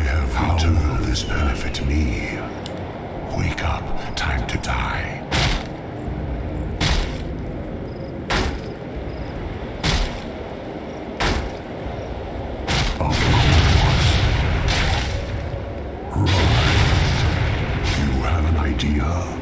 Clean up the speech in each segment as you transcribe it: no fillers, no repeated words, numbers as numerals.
have returned. How will this benefit me? Wake up, time to die. Of course. Right. You have an idea?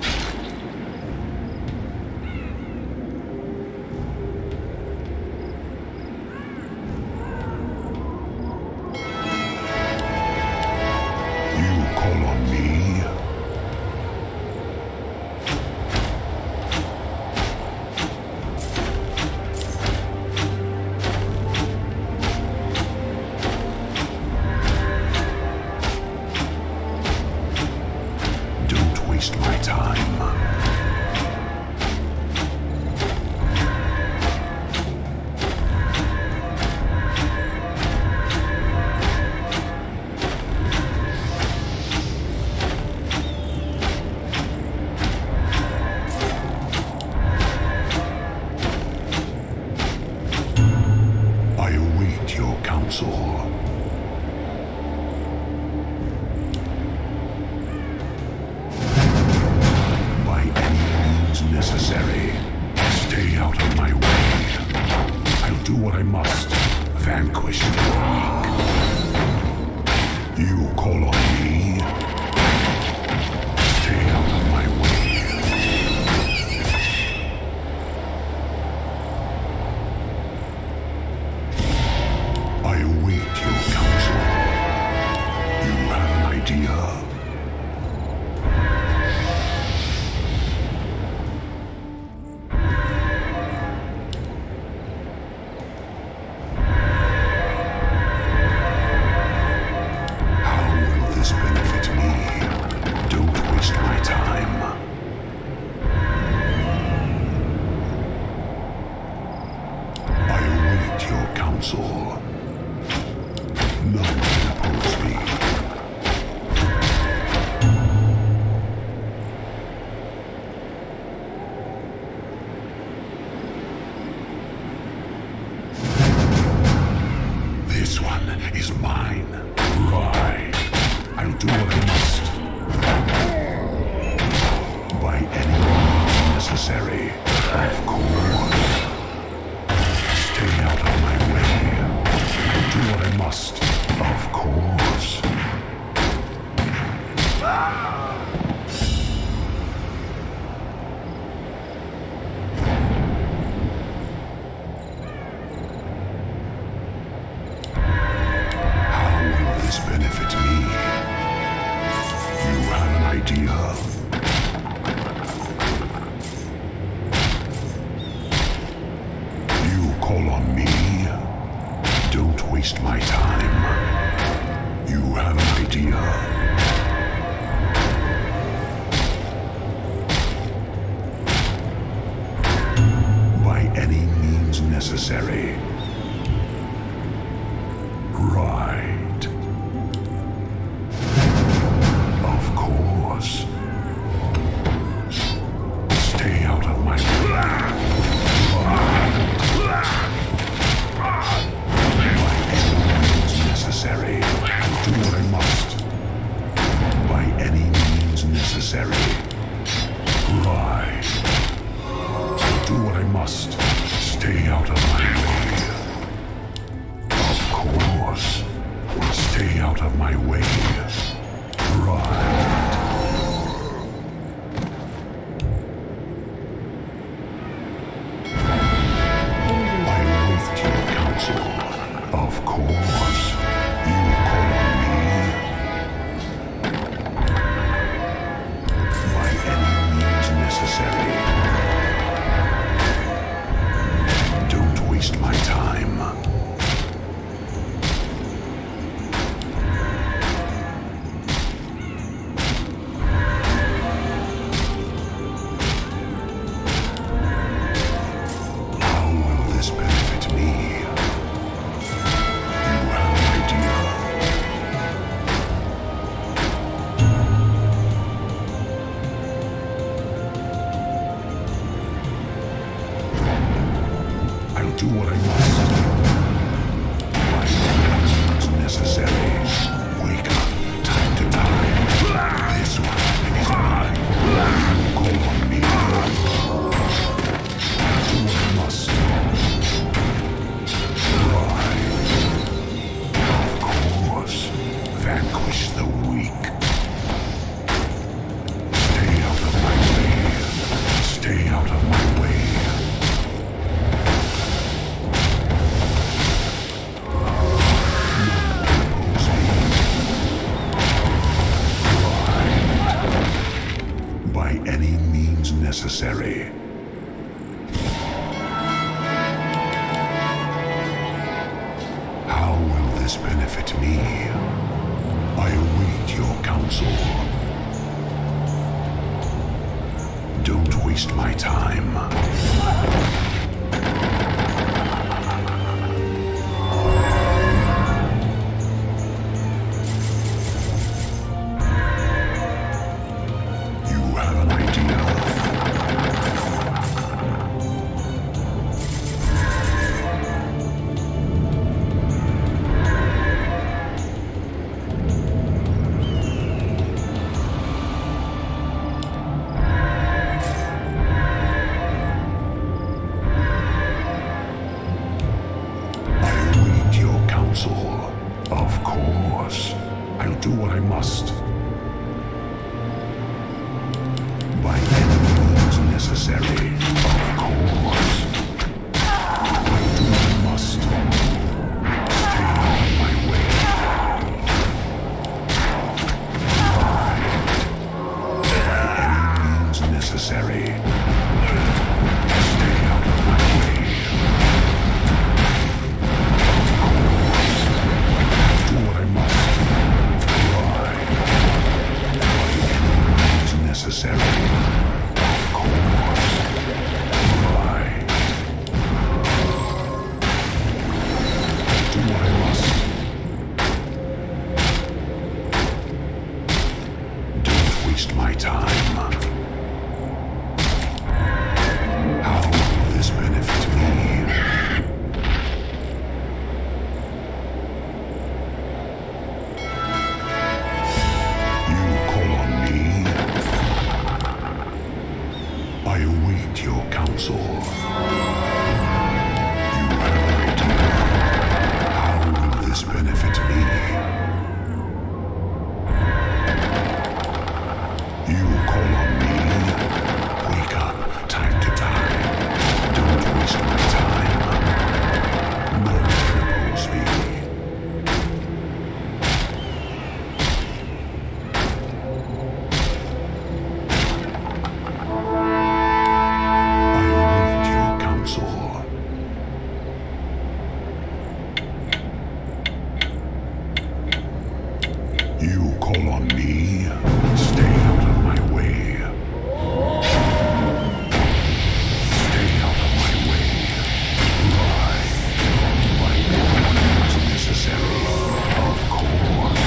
counsel. Don't waste my time. You have an idea. Of course. I'll do what I must. By any means necessary. Of course. I'll do what I must. Stay out of my way. By any means necessary. Stay out of my way. Necessary. Of course. Right. Do what I must. Don't waste my time. How will this benefit me? You call on me? I await your counsel. You have an idea. How will this benefit me? You call on me. Wake up. Time to die. Don't waste my time. No one can oppose me. You call on me, stay out of my way. Stay out of my way. Right. By no means necessary. Of course.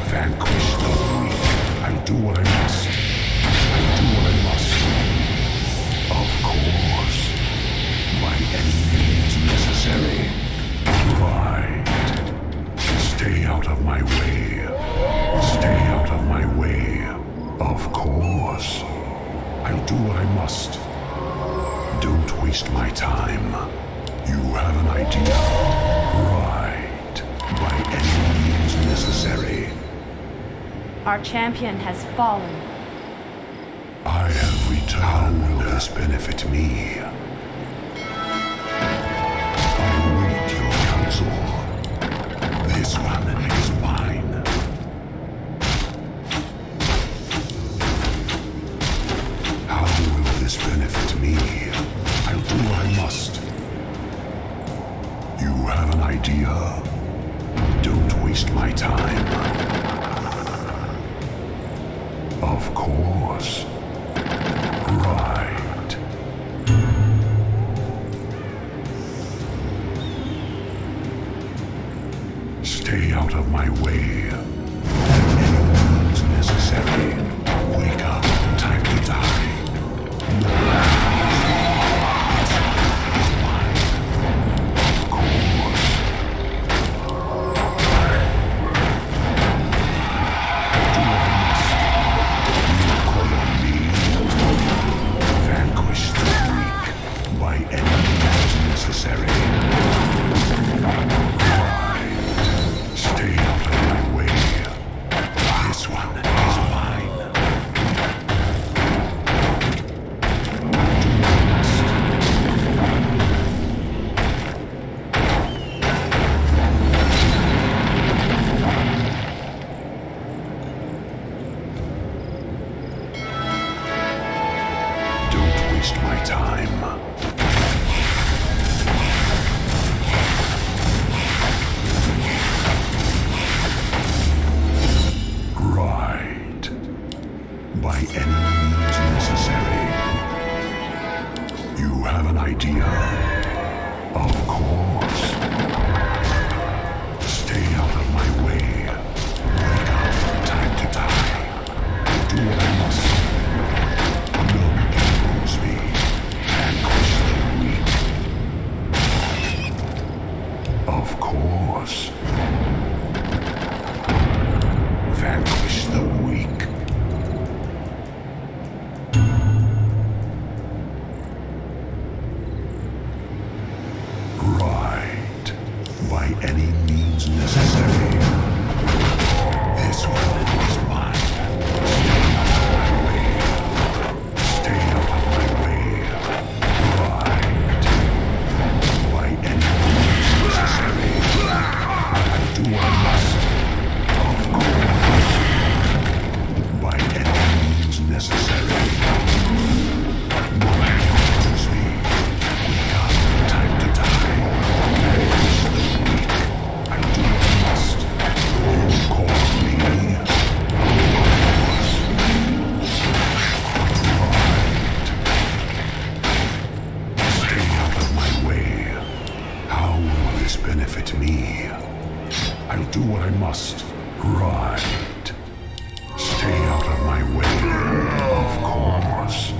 Vanquish the weak. I'll do what I must. I'll do what I must. Of course. By any means necessary. Right. Stay out of my way. Stay out of my way. Of course. I'll do what I must. Don't waste my time. You have an idea. Right. By any means necessary. Our champion has fallen. I have returned. How will this benefit me? I await your counsel. This one is mine. This benefit me. I'll do what I must. You have an idea. Don't waste my time. Of course. Right. Stay out of my way. Any means necessary. Wake up. Time to die. I'll do what I must. Right. Stay out of my way, of course.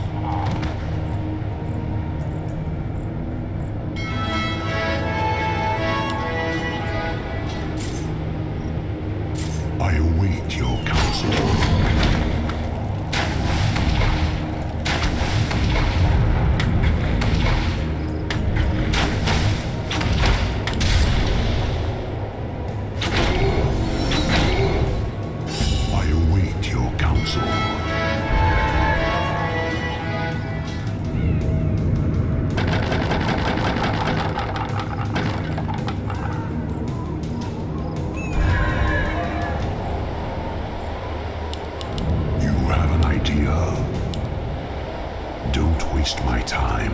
I await your counsel. Don't waste my time.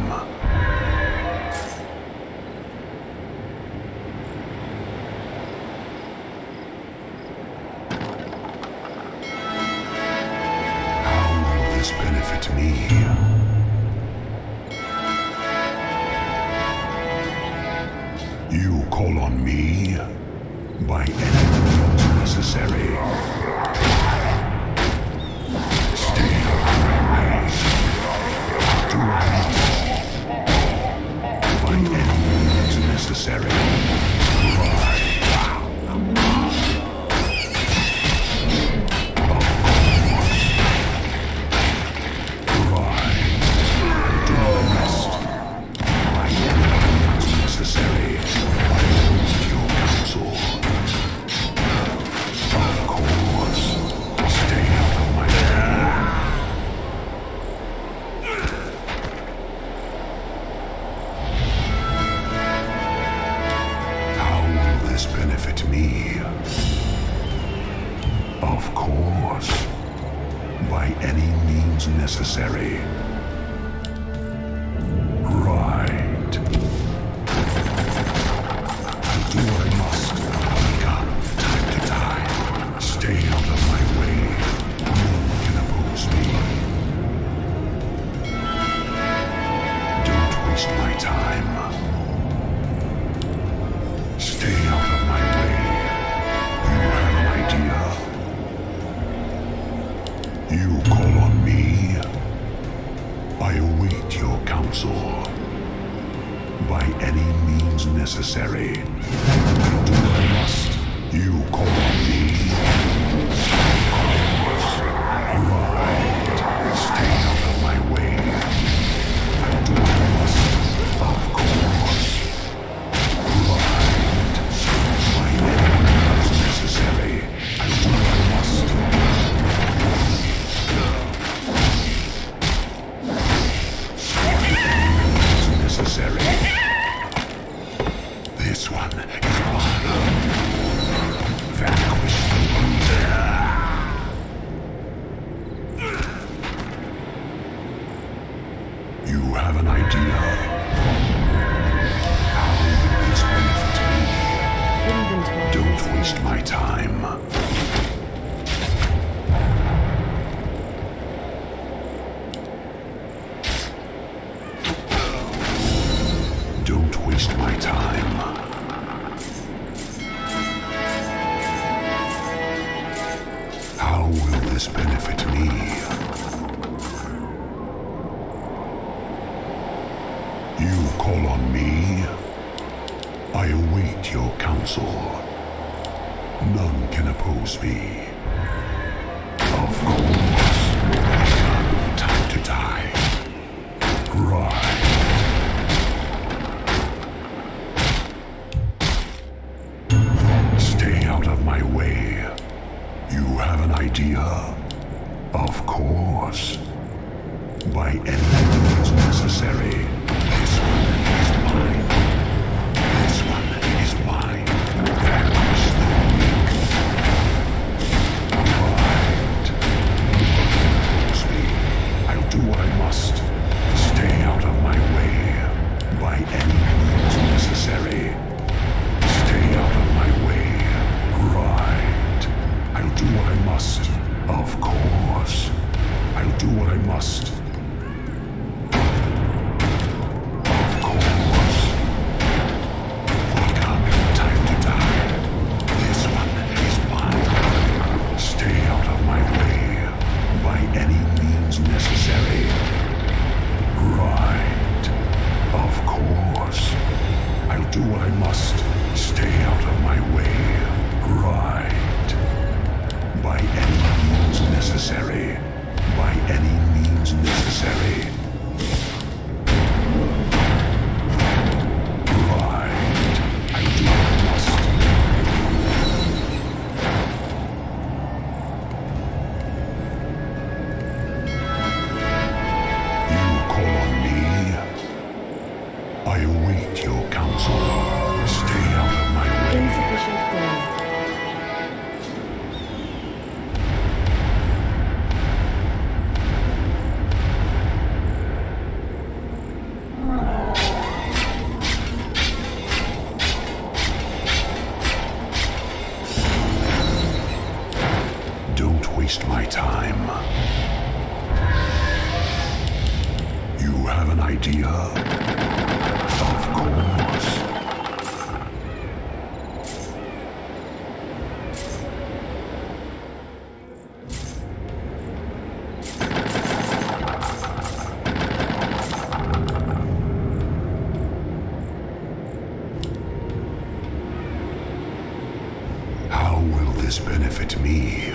How will this benefit me? You call on me by any means necessary. Necessary. Benefit me? Of course. By any means necessary. Right. I'll do what I must. Come, time to die. Stay out of my way. No one can oppose me. Don't waste my time. Stay out of my way. You have an idea? You call on me? I await your counsel. By any means necessary. Do what I must. You call on me? Right. Stay out of my way. I'll do what I must. Of course. Necessary. I'll do what I must. Necessary. This one is mine. Vanquish the You have an idea? How will this benefit me? Don't waste my time. Don't waste my time. How will this benefit me? You call on me? I await your counsel. None can oppose me. Of course. Time to die. Right. Stay out of my way. You have an idea? Of course. By any means necessary. This one is mine. This one is mine. Vanquish the weak. Right. I'll do what I must. Stay out of my way. By any means necessary. Stay out of my way. Right. I'll do what I must. Of course. I'll do what I must. waste my time. You have an idea? Of course. How will this benefit me?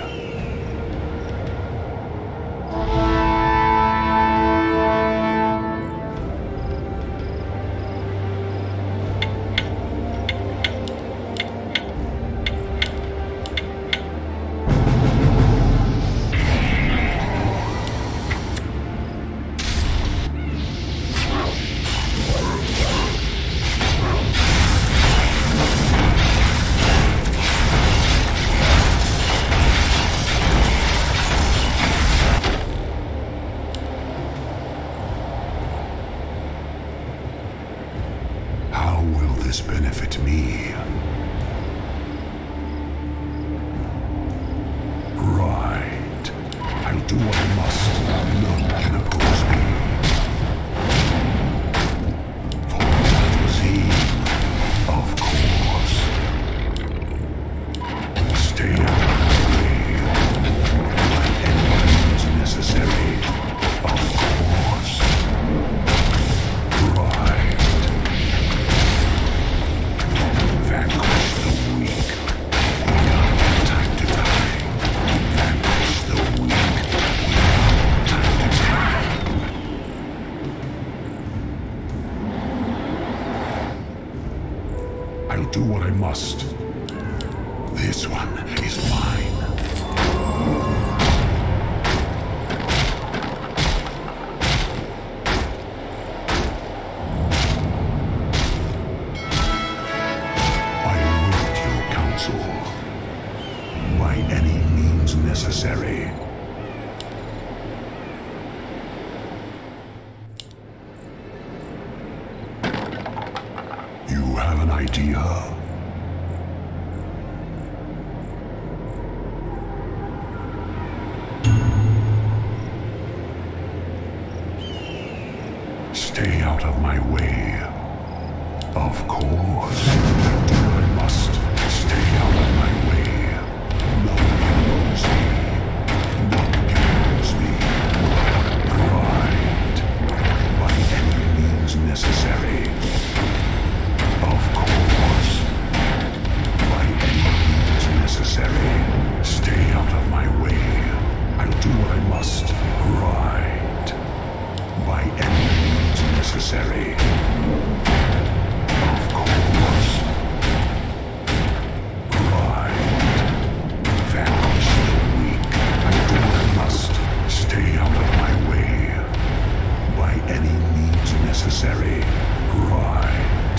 How will this benefit me? Right. I'll do what I must. None can oppose me. For that was he. Of course. Stay out of my way. By any means necessary. Of course. Right. Vanquish the weak. We don't have time to die. Vanquish the weak. We don't have time to die. I'll do what I must. This one is mine. I await your counsel. By any means necessary. You have an idea? Stay out of my way. Of course. I do what I must. Stay out of my way. No one can oppose me. No one can oppose me. Right. By any means necessary. Of course. By any means necessary. Stay out of my way. I'll do what I must. Right. By any means necessary. Of course. Right. Vanquish the weak. I'll do what I must. Stay out of my way. By any means necessary. Right.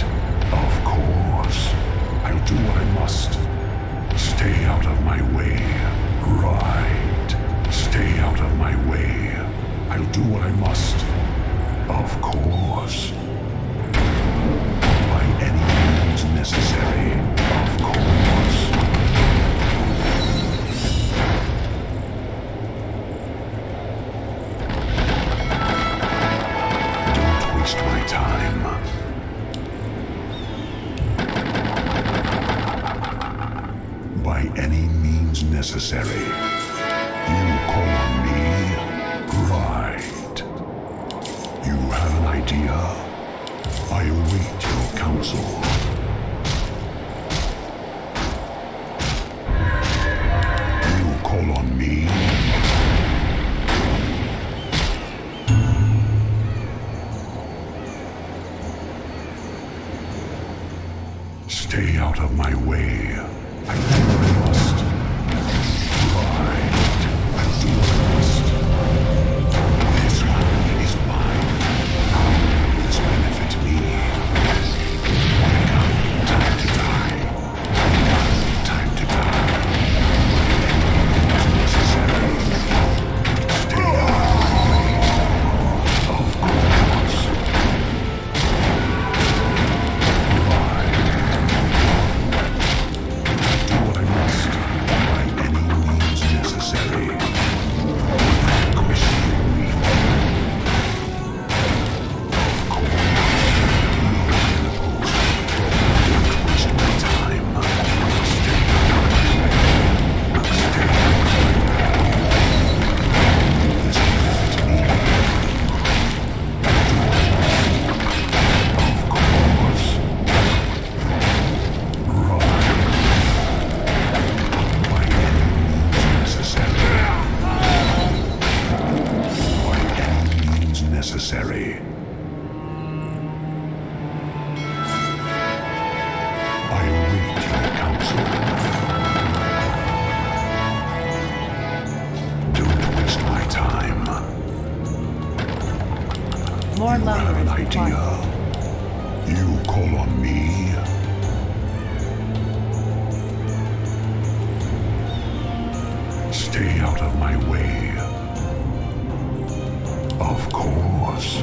Of course. I'll do what I must. Stay out of my way. Right. Stay out of my way. I'll do what I must. Of course. By any means necessary. Of course. Don't waste my time. By any means necessary. You call on me? Right. You have an idea? I await your counsel. You call on me? Stay out of my way. I do what I must. Right. I do what I must. This one is mine. How will this benefit me? I can't More You have lumber an is idea. required. You call on me. Stay out of my way. Of course.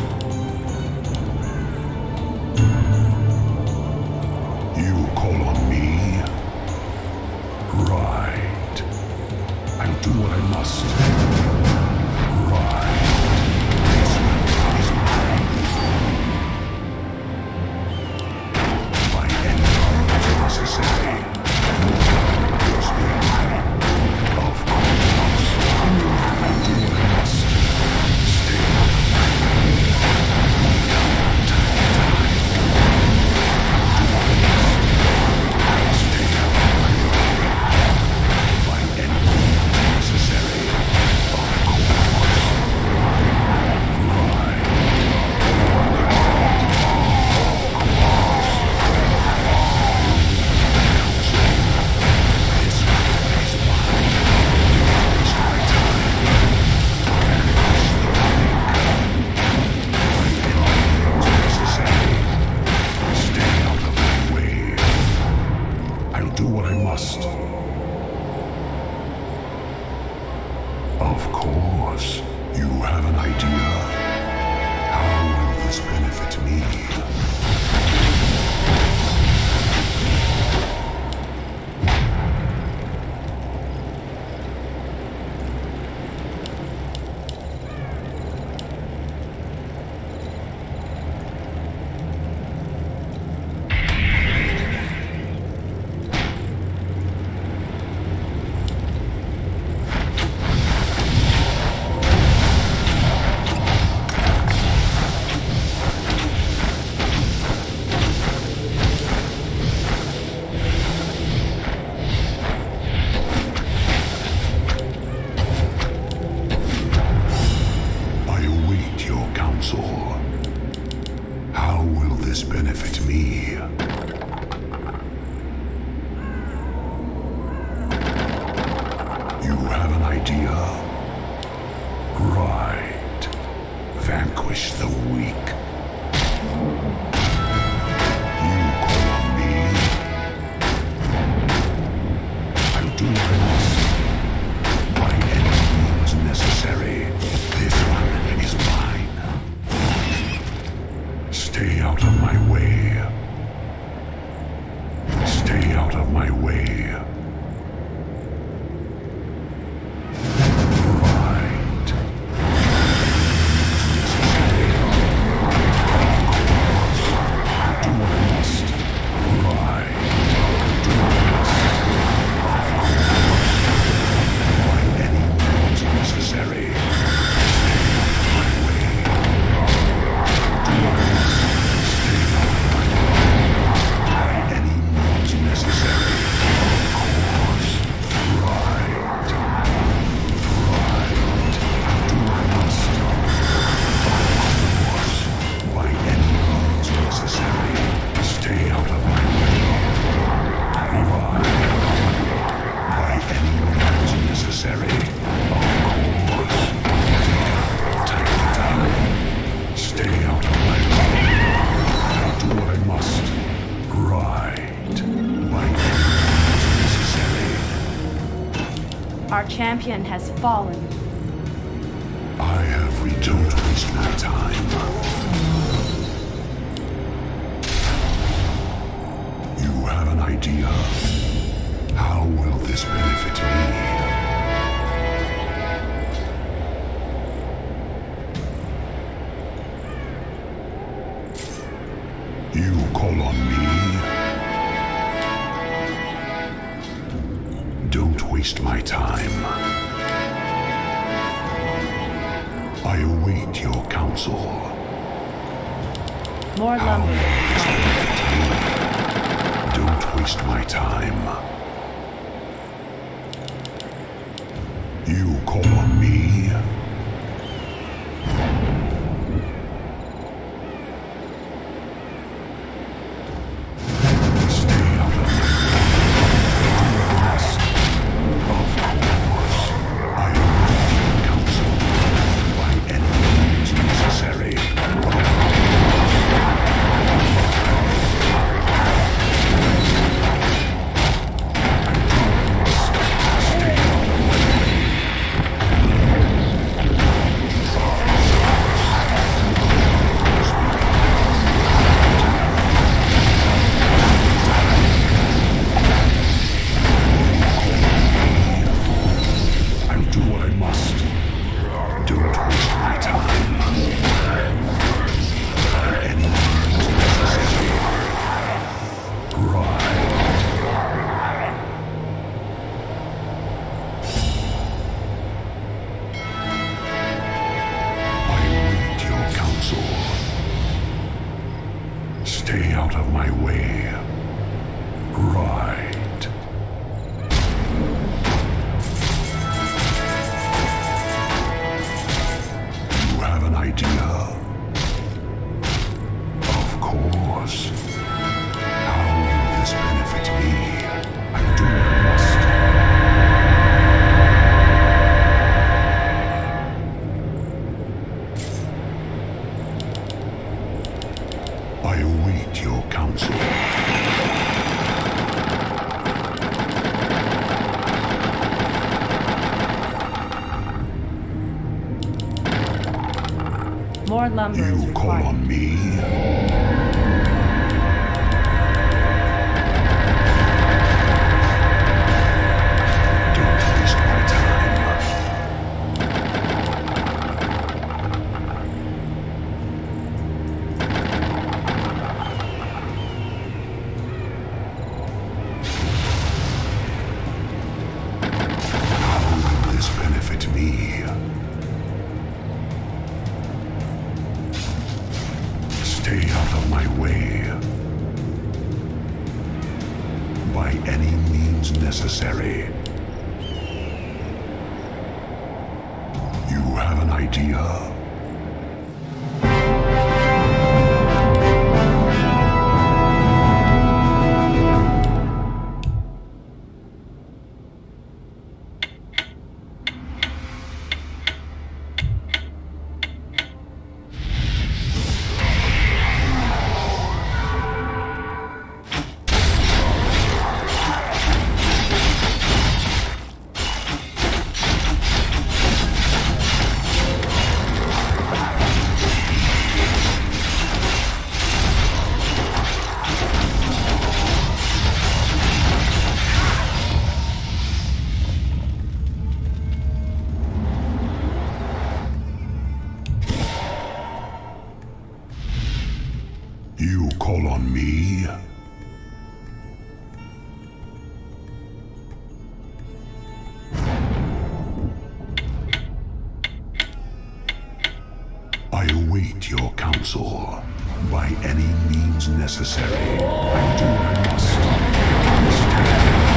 You call on me. Right. I'll do what I must. Right. This one is mine. By any means necessary. Just be mine. Of course. I'll do what I must. Stay out of my way. Stay out of my way. By any means necessary. Of course. Right. This one is mine. It's my time. Vanish the weak. By any means necessary. Stay out of my way. I'll do what I must. Of course, you have an idea. How will this benefit me? I await your counsel. How will this benefit me? You have an idea? Right. Vanquish the weak. You call on me. I'll do what I must. By any means necessary. This one is mine. Stay out of my way. Stay out of my way. Right. Necessary. Of course. I'll do what I must. Right. I'll do what I must. Of course. By any means necessary. Stay out of my way. Do what I must. Stay out of my way. By any means necessary. Of course. Right. Right. Do what I must. Of course. By any means necessary. Stay out of my way. Right. By any means necessary. Of course. Take the time. Stay out of my way. I'll do what I must. Right. By any means necessary. Our champion has fallen. I have don't waste my time. You have an idea? How will this benefit me? You call on me? Don't waste my time. I await your counsel. More lumber. Don't waste my time. You call on me? Stay out of my way. Of course, I await your counsel by any means necessary. Of More lumber is You call required. on me? Don't waste my time. How will this benefit me? Stay out of my way. By any means necessary. You have an idea? You call on me? I await your counsel. By any means necessary. I do what I must. Understand.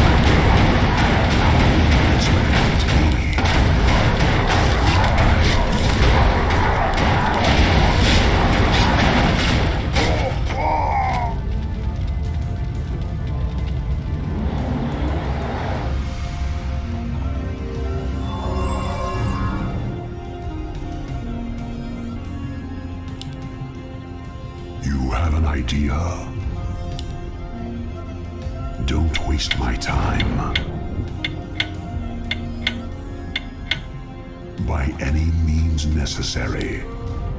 This benefits me. You have an idea? Don't waste my time. By any means necessary.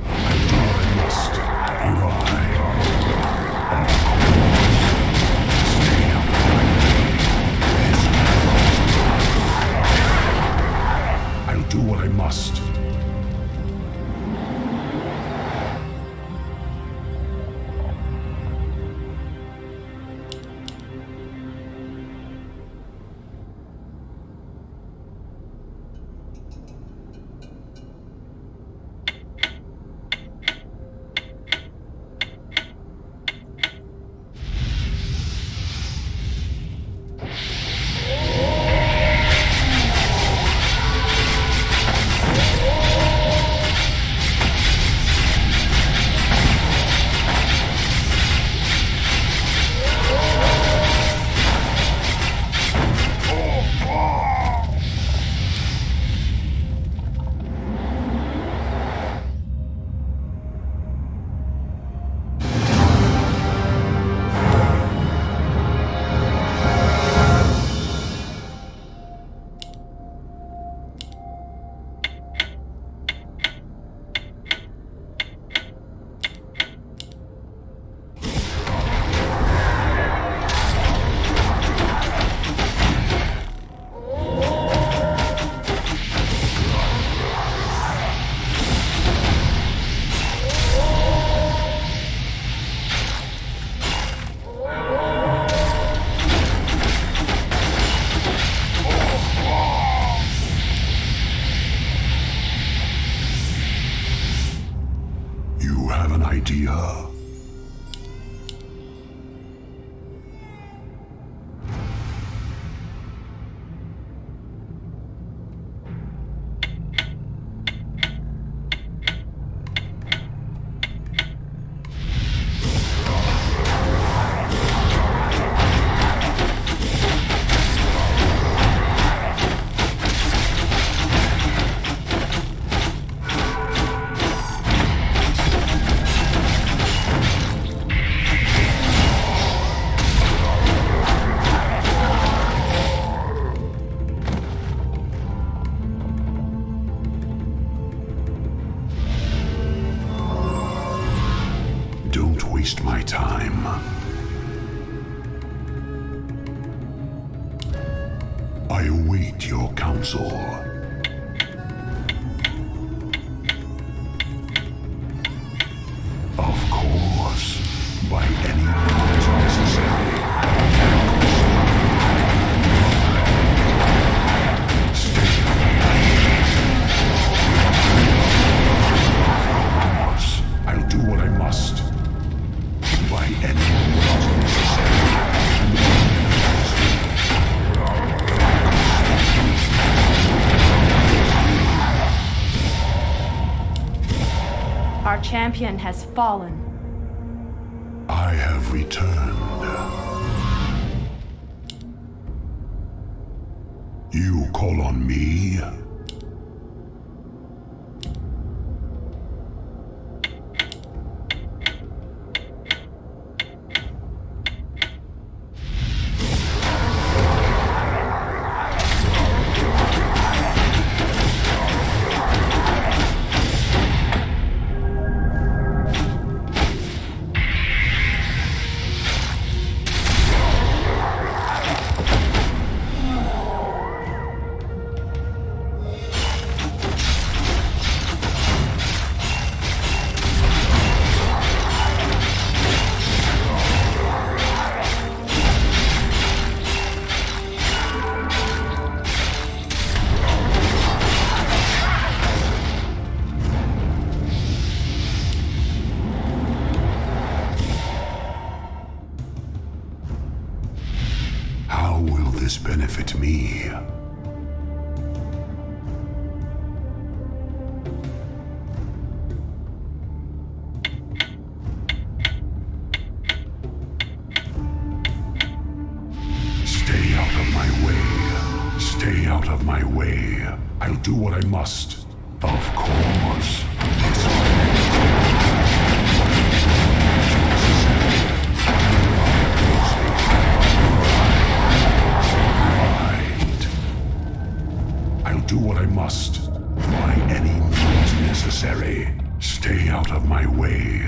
I do what I must. Arrive. Of course. Stay out of my way. I'll do what I must. idea. waste my time. I await your counsel. Of course, by any means necessary. I'll do what I must. By any means necessary. Our champion has fallen. I have returned. You call on me? How will this benefit me? Stay out of my way. Stay out of my way. I'll do what I must. Of course. I'll do what I must, by any means necessary. Stay out of my way.